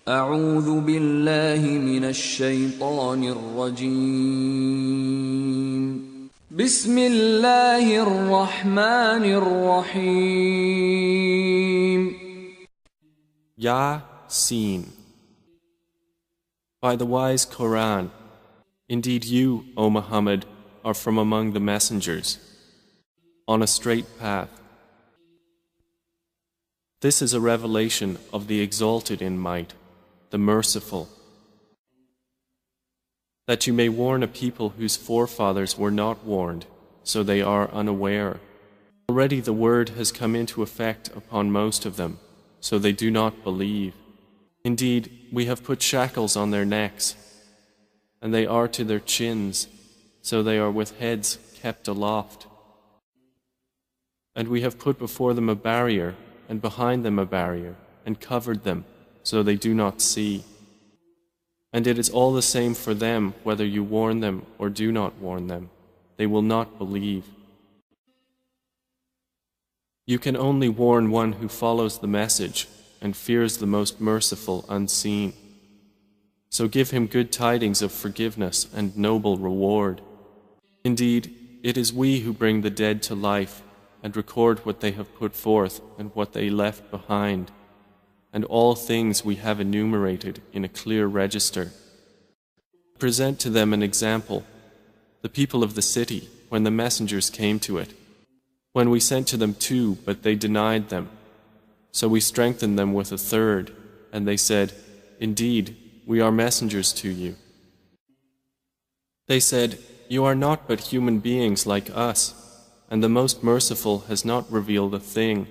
أعوذ بالله من الشيطان الرجيم بسم الله الرحمن الرحيم Yaseen. By the wise Quran, indeed you, O Muhammad, are from among the messengers, on a straight path. This is a revelation of the Exalted in might, the Merciful, that you may warn a people whose forefathers were not warned, so they are unaware. Already the word has come into effect upon most of them, so they do not believe. Indeed, we have put shackles on their necks, and they are to their chins, so they are with heads kept aloft. And we have put before them a barrier, and behind them a barrier, and covered them, so they do not see. And it is all the same for them whether you warn them or do not warn them. They will not believe. You can only warn one who follows the message and fears the most merciful unseen. So give him good tidings of forgiveness and noble reward. Indeed, it is we who bring the dead to life and record what they have put forth and what they left behind, and all things we have enumerated in a clear register. Present to them an example, the people of the city, when the messengers came to it, when we sent to them two, but they denied them. So we strengthened them with a third, and they said, "Indeed, we are messengers to you." They said, "You are not but human beings like us, and the Most Merciful has not revealed a thing.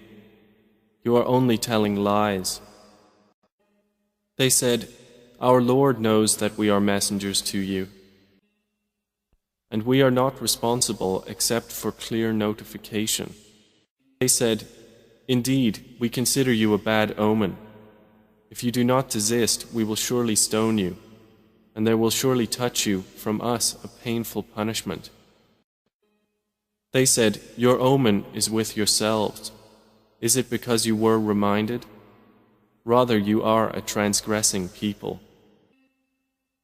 You are only telling lies." They said, "Our Lord knows that we are messengers to you, and we are not responsible except for clear notification." They said, "Indeed, we consider you a bad omen. If you do not desist, we will surely stone you, and there will surely touch you from us a painful punishment." They said, "Your omen is with yourselves. Is it because you were reminded? Rather, you are a transgressing people."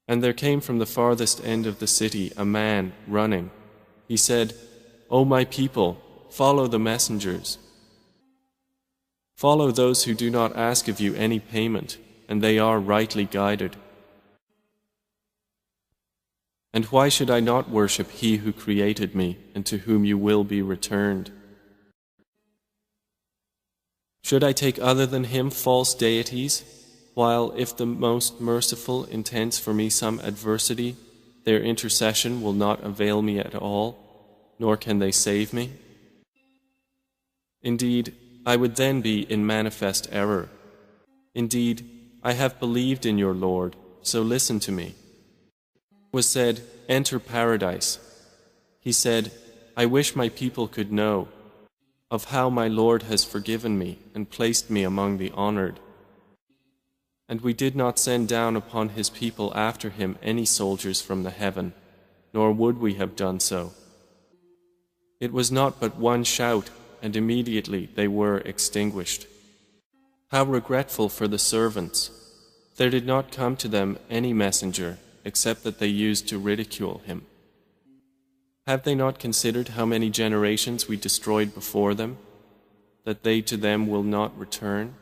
And there came from the farthest end of the city a man running. He said, "O my people, follow the messengers. Follow those who do not ask of you any payment, and they are rightly guided. And why should I not worship He who created me and to whom you will be returned? Should I take other than Him false deities, while if the Most Merciful intends for me some adversity, their intercession will not avail me at all, nor can they save me? Indeed, I would then be in manifest error. Indeed, I have believed in your Lord, so listen to me." Was said, "Enter paradise." He said, "I wish my people could know of how my Lord has forgiven me and placed me among the honored. And we did not send down upon his people after him any soldiers from the heaven, nor would we have done so. It was not but one shout, and immediately they were extinguished. How regretful for the servants! There did not come to them any messenger, except that they used to ridicule him. Have they not considered how many generations we destroyed before them, that they to them will not return?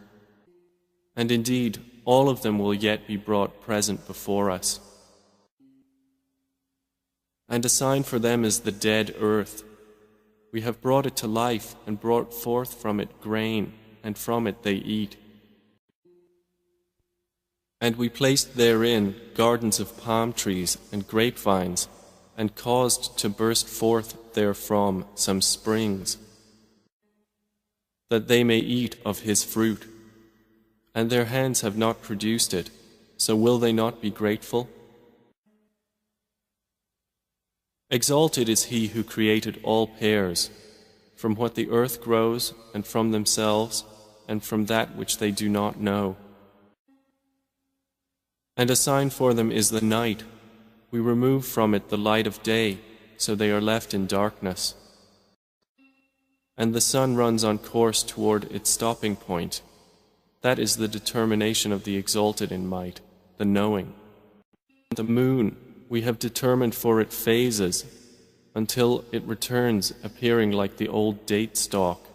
And indeed, all of them will yet be brought present before us. And a sign for them is the dead earth. We have brought it to life and brought forth from it grain, and from it they eat. And we placed therein gardens of palm trees and grapevines, and caused to burst forth therefrom some springs, that they may eat of his fruit. And their hands have not produced it, so will they not be grateful? Exalted is He who created all pairs, from what the earth grows, and from themselves, and from that which they do not know. And a sign for them is the night. We remove from it the light of day, so they are left in darkness. And the sun runs on course toward its stopping point, That is the determination of the exalted in might, the knowing. The moon, we have determined for it phases, until it returns appearing like the old date stalk.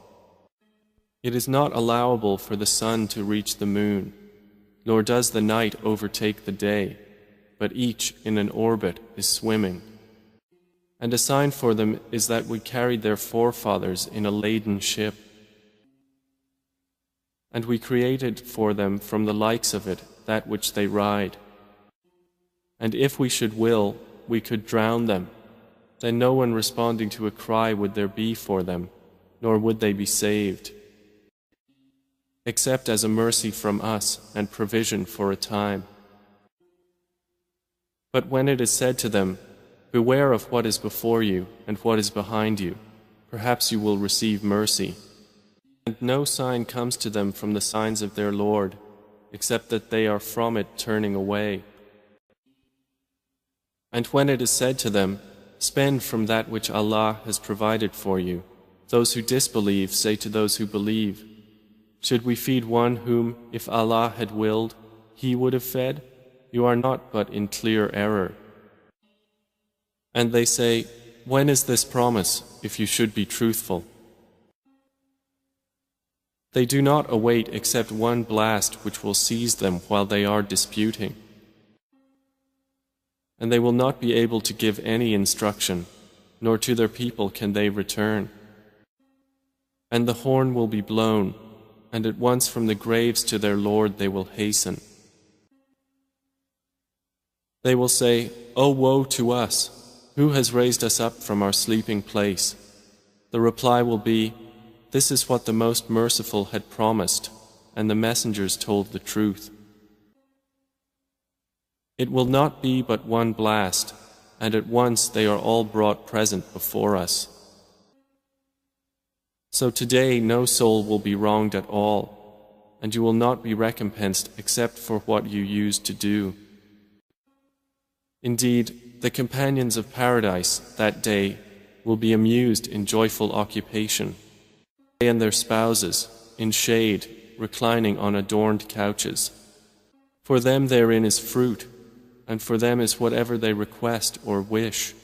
It is not allowable for the sun to reach the moon, nor does the night overtake the day, but each in an orbit is swimming. And a sign for them is that we carried their forefathers in a laden ship. And we created for them from the likes of it that which they ride. And if we should will, we could drown them. Then no one responding to a cry would there be for them, nor would they be saved, except as a mercy from us and provision for a time. But when it is said to them, beware of what is before you and what is behind you, perhaps you will receive mercy. And no sign comes to them from the signs of their Lord, except that they are from it turning away. And when it is said to them, spend from that which Allah has provided for you, those who disbelieve say to those who believe, should we feed one whom, if Allah had willed, He would have fed? You are not but in clear error. And they say, when is this promise, if you should be truthful? They do not await except one blast which will seize them while they are disputing. And they will not be able to give any instruction, nor to their people can they return. And the horn will be blown, and at once from the graves to their Lord they will hasten. They will say, O woe to us! Who has raised us up from our sleeping place? The reply will be, this is what the Most Merciful had promised, and the messengers told the truth. It will not be but one blast, and at once they are all brought present before us. So today no soul will be wronged at all, and you will not be recompensed except for what you used to do. Indeed, the companions of paradise that day will be amused in joyful occupation, they and their spouses, in shade, reclining on adorned couches. For them therein is fruit, and for them is whatever they request or wish,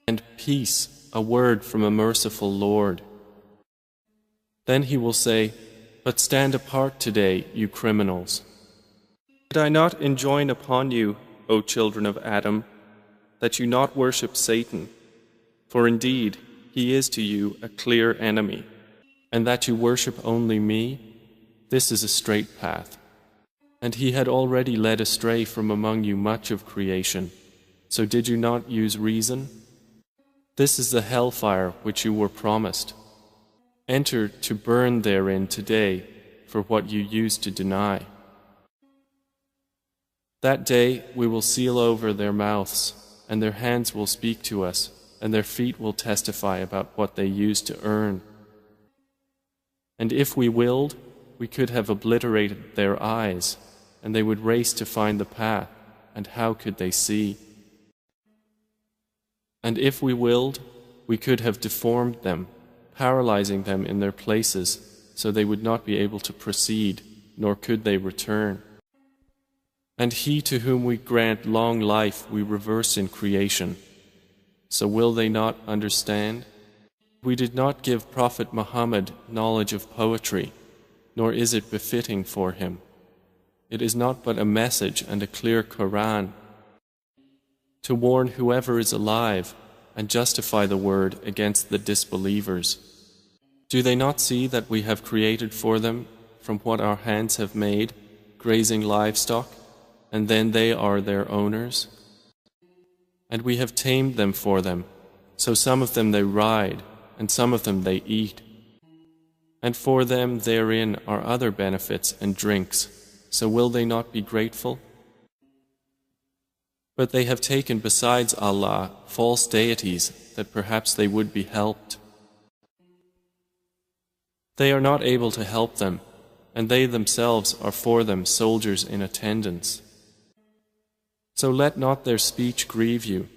and peace, a word from a merciful Lord. Then He will say, but stand apart today, you criminals. Did I not enjoin upon you, O children of Adam, that you not worship Satan, for indeed he is to you a clear enemy, and that you worship only me? This is a straight path. And he had already led astray from among you much of creation, so did you not use reason? This is the hellfire which you were promised. Enter to burn therein today for what you used to deny. That day we will seal over their mouths, and their hands will speak to us, and their feet will testify about what they used to earn. And if we willed, we could have obliterated their eyes, and they would race to find the path, and how could they see? And if we willed, we could have deformed them, paralyzing them in their places, so they would not be able to proceed, nor could they return. And he to whom we grant long life we reverse in creation. So will they not understand? We did not give Prophet Muhammad knowledge of poetry, nor is it befitting for him. It is not but a message and a clear Quran, to warn whoever is alive and justify the word against the disbelievers. Do they not see that we have created for them, from what our hands have made, grazing livestock, and then they are their owners? And we have tamed them for them, so some of them they ride, and some of them they eat. And for them therein are other benefits and drinks, so will they not be grateful? But they have taken besides Allah false deities that perhaps they would be helped. They are not able to help them, and they themselves are for them soldiers in attendance. So let not their speech grieve you.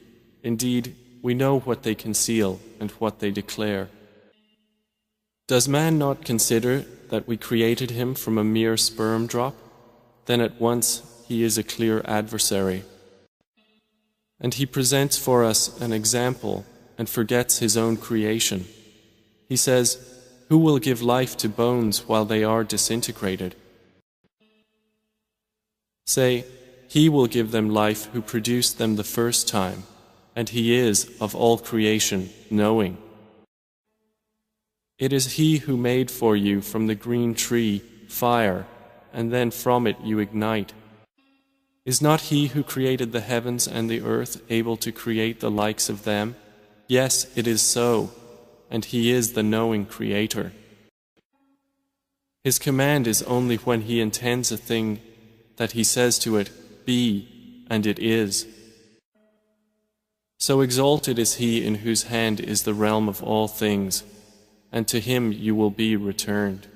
Indeed, we know what they conceal and what they declare. Does man not consider that we created him from a mere sperm drop? Then at once he is a clear adversary. And he presents for us an example and forgets his own creation. He says, "Who will give life to bones while they are disintegrated?" Say, "He will give them life who produced them the first time, and He is of all creation knowing." It is He who made for you from the green tree fire, and then from it you ignite. Is not He who created the heavens and the earth able to create the likes of them? Yes, it is so, and He is the knowing Creator. His command is only when He intends a thing that He says to it, "Be," and it is. So exalted is He in whose hand is the realm of all things, and to Him you will be returned.